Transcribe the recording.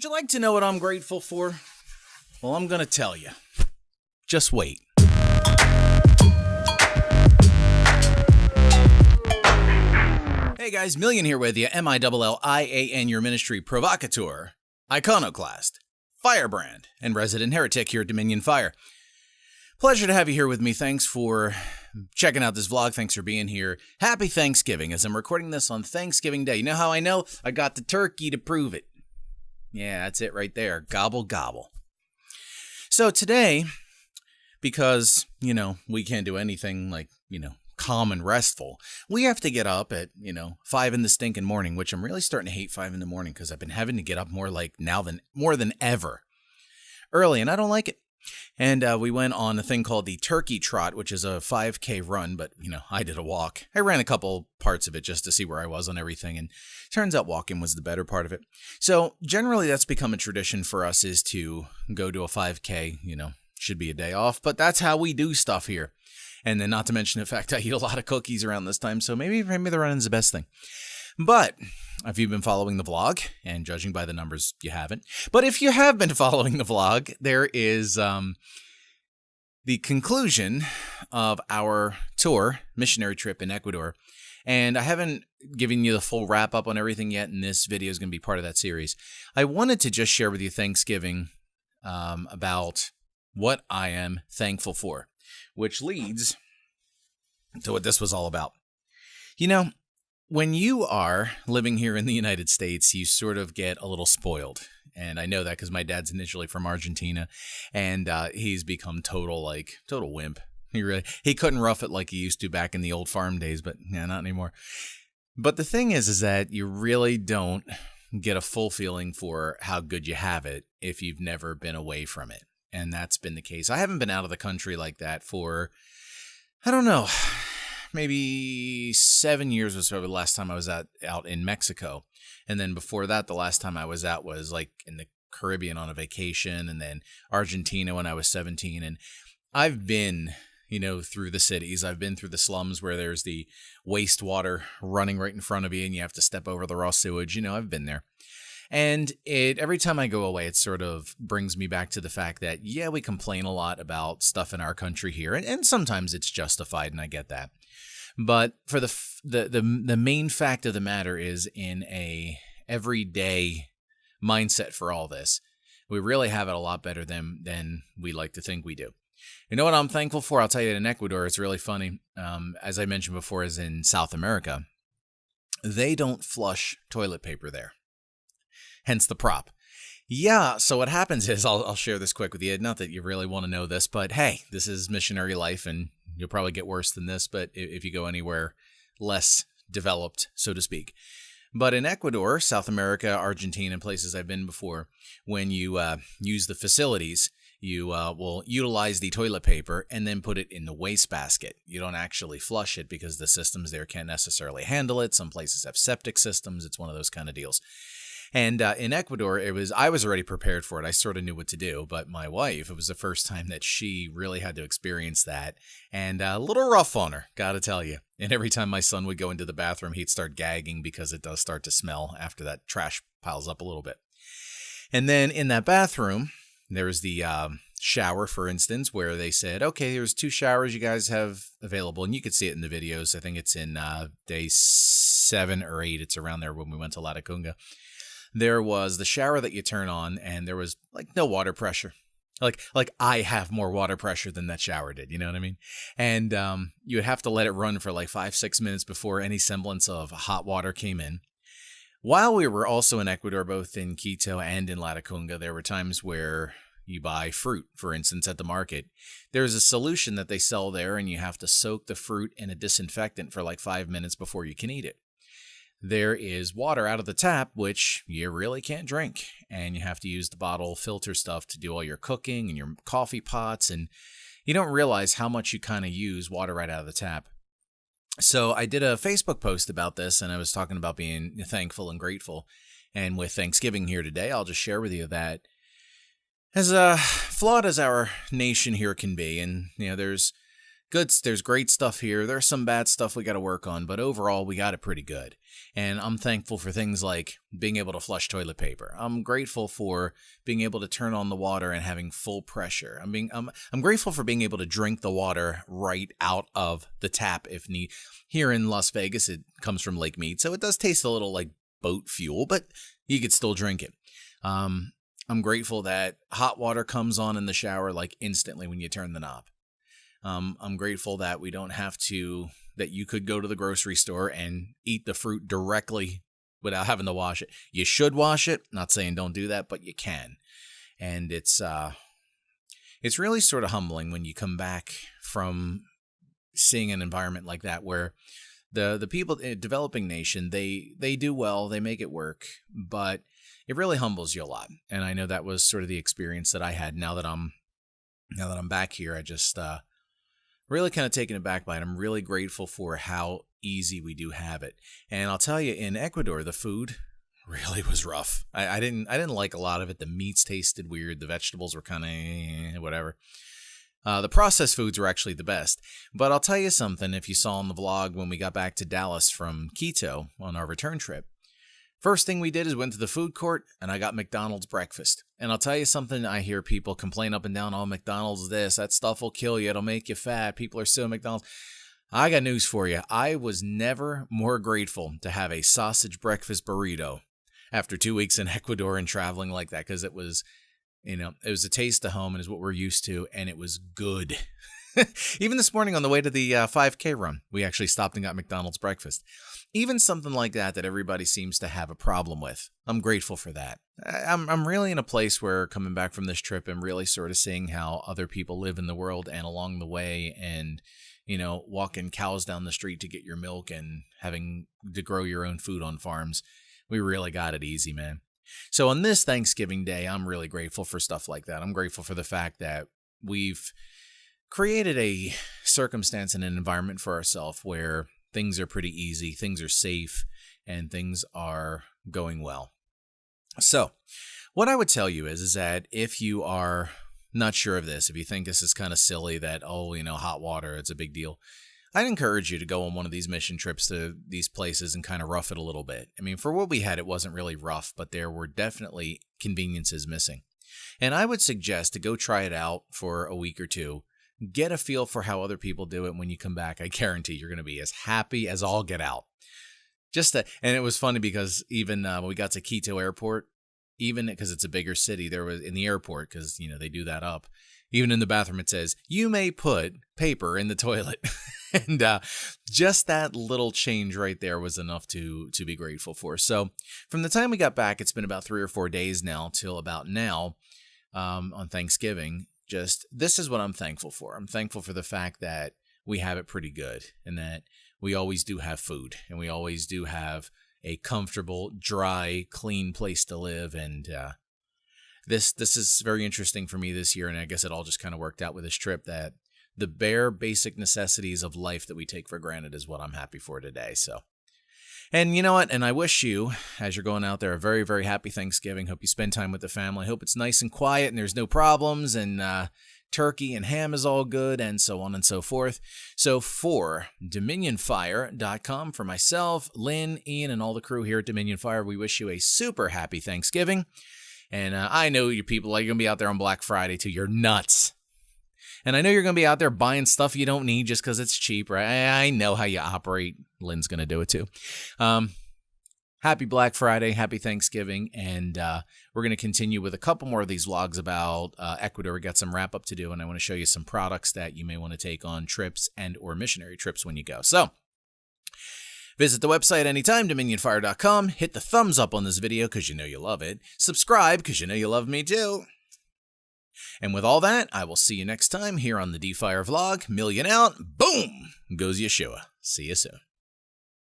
Would you like to know what I'm grateful for? Well, I'm going to tell you. Just wait. Hey guys, Million here with you, MILLIAN, your ministry provocateur, iconoclast, firebrand, and resident heretic here at Dominion Fire. Pleasure to have you here with me. Thanks for checking out this vlog. Thanks for being here. Happy Thanksgiving, as I'm recording this on Thanksgiving Day. You know how I know? I got the turkey to prove it. Yeah, that's it right there. Gobble, gobble. So today, because, we can't do anything like, calm and restful, we have to get up at, 5 in the stinking morning, which I'm really starting to hate 5 in the morning because I've been having to get up more than ever early, and I don't like it. And we went on a thing called the Turkey Trot, which is a 5K run, but, I did a walk. I ran a couple parts of it just to see where I was on everything, and turns out walking was the better part of it. So generally that's become a tradition for us, is to go to a 5K, should be a day off, but that's how we do stuff here. And then not to mention the fact I eat a lot of cookies around this time, so maybe the running's the best thing. But if you've been following the vlog, and judging by the numbers, you haven't. But if you have been following the vlog, there is the conclusion of our tour, missionary trip in Ecuador. And I haven't given you the full wrap up on everything yet, and this video is going to be part of that series. I wanted to just share with you Thanksgiving about what I am thankful for, which leads to what this was all about. When you are living here in the United States, you sort of get a little spoiled. And I know that because my dad's initially from Argentina, and he's become total wimp. He couldn't rough it like he used to back in the old farm days, but yeah, not anymore. But the thing is that you really don't get a full feeling for how good you have it if you've never been away from it. And that's been the case. I haven't been out of the country like that for, I don't know, maybe 7 years was probably the last time I was out in Mexico. And then before that, the last time I was out was like in the Caribbean on a vacation, and then Argentina when I was 17. And I've been, through the cities. I've been through the slums where there's the wastewater running right in front of you and you have to step over the raw sewage. I've been there. And every time I go away, it sort of brings me back to the fact that, yeah, we complain a lot about stuff in our country here, and sometimes it's justified, and I get that. But for the main fact of the matter is, in a everyday mindset for all this, we really have it a lot better than we like to think we do. You know what I'm thankful for? I'll tell you, in Ecuador, it's really funny. As I mentioned before, is in South America, they don't flush toilet paper there. Hence the prop. Yeah, so what happens is, I'll share this quick with you. Not that you really want to know this, but hey, this is missionary life, and you'll probably get worse than this, but if you go anywhere less developed, so to speak. But in Ecuador, South America, Argentina, and places I've been before, when you use the facilities, you will utilize the toilet paper and then put it in the wastebasket. You don't actually flush it because the systems there can't necessarily handle it. Some places have septic systems. It's one of those kind of deals. And in Ecuador, I was already prepared for it. I sort of knew what to do, but my wife, it was the first time that she really had to experience that, and a little rough on her, gotta tell you. And every time my son would go into the bathroom, he'd start gagging because it does start to smell after that trash piles up a little bit. And then in that bathroom, there's the shower, for instance, where they said, okay, there's 2 showers you guys have available, and you could see it in the videos. I think it's in day 7 or 8. It's around there when we went to Latacunga. There was the shower that you turn on, and there was no water pressure. Like I have more water pressure than that shower did, you know what I mean? And you would have to let it run for 5-6 minutes before any semblance of hot water came in. While we were also in Ecuador, both in Quito and in Latacunga, there were times where you buy fruit, for instance, at the market. There's a solution that they sell there, and you have to soak the fruit in a disinfectant for 5 minutes before you can eat it. There is water out of the tap, which you really can't drink, and you have to use the bottle filter stuff to do all your cooking and your coffee pots, and you don't realize how much you kind of use water right out of the tap. So I did a Facebook post about this, and I was talking about being thankful and grateful, and with Thanksgiving here today, I'll just share with you that as flawed as our nation here can be, and there's There's great stuff here. There's some bad stuff we got to work on, but overall we got it pretty good. And I'm thankful for things like being able to flush toilet paper. I'm grateful for being able to turn on the water and having full pressure. I'm grateful for being able to drink the water right out of the tap if need. Here in Las Vegas, it comes from Lake Mead, so it does taste a little like boat fuel, but you could still drink it. I'm grateful that hot water comes on in the shower like instantly when you turn the knob. I'm grateful that we don't have to, that you could go to the grocery store and eat the fruit directly without having to wash it. You should wash it. Not saying don't do that, but you can. And it's really sort of humbling when you come back from seeing an environment like that where the people in a developing nation, they do well, they make it work, but it really humbles you a lot. And I know that was sort of the experience that I had. Now that I'm back here, I just really kind of taken aback by it. I'm really grateful for how easy we do have it. And I'll tell you, in Ecuador, the food really was rough. I didn't like a lot of it. The meats tasted weird. The vegetables were kind of whatever. The processed foods were actually the best. But I'll tell you something, if you saw on the vlog when we got back to Dallas from Quito on our return trip, first thing we did is went to the food court, and I got McDonald's breakfast. And I'll tell you something, I hear people complain up and down, oh, McDonald's this, that stuff will kill you, it'll make you fat, people are so McDonald's. I got news for you. I was never more grateful to have a sausage breakfast burrito after 2 weeks in Ecuador and traveling like that, because it was, it was a taste of home and is what we're used to, and it was good. Even this morning on the way to the 5K run, we actually stopped and got McDonald's breakfast. Even something like that everybody seems to have a problem with. I'm grateful for that. I'm really in a place where, coming back from this trip, I'm really sort of seeing how other people live in the world and along the way, and walking cows down the street to get your milk and having to grow your own food on farms. We really got it easy, man. So on this Thanksgiving Day, I'm really grateful for stuff like that. I'm grateful for the fact that we've created a circumstance and an environment for ourselves where things are pretty easy, things are safe, and things are going well. So what I would tell you is that if you are not sure of this, if you think this is kind of silly that, hot water, it's a big deal, I'd encourage you to go on one of these mission trips to these places and kind of rough it a little bit. I mean, for what we had, it wasn't really rough, but there were definitely conveniences missing. And I would suggest to go try it out for a week or two. Get a feel for how other people do it. When you come back, I guarantee you're going to be as happy as all get out. And it was funny because even when we got to Quito Airport, even because it's a bigger city, there was in the airport, because they do that up. Even in the bathroom, it says you may put paper in the toilet, and just that little change right there was enough to be grateful for. So from the time we got back, it's been about 3 or 4 days now till about now on Thanksgiving. This is what I'm thankful for. I'm thankful for the fact that we have it pretty good, and that we always do have food, and we always do have a comfortable, dry, clean place to live. And this is very interesting for me this year, and I guess it all just kind of worked out with this trip, that the bare basic necessities of life that we take for granted is what I'm happy for today. So, and you know what? And I wish you, as you're going out there, a very, very happy Thanksgiving. Hope you spend time with the family. Hope it's nice and quiet and there's no problems, and turkey and ham is all good, and so on and so forth. So for DominionFire.com, for myself, Lynn, Ian, and all the crew here at Dominion Fire, we wish you a super happy Thanksgiving. And I know you people are going to be out there on Black Friday too. You're nuts. And I know you're going to be out there buying stuff you don't need just because it's cheap, right? I know how you operate. Lynn's going to do it too. Happy Black Friday, happy Thanksgiving, and we're going to continue with a couple more of these vlogs about Ecuador. We got some wrap up to do, and I want to show you some products that you may want to take on trips and or missionary trips when you go. So visit the website anytime, DominionFire.com. Hit the thumbs up on this video because you know you love it. Subscribe because you know you love me too. And with all that, I will see you next time here on the D-Fire vlog. Million out. Boom goes Yeshua. See you soon.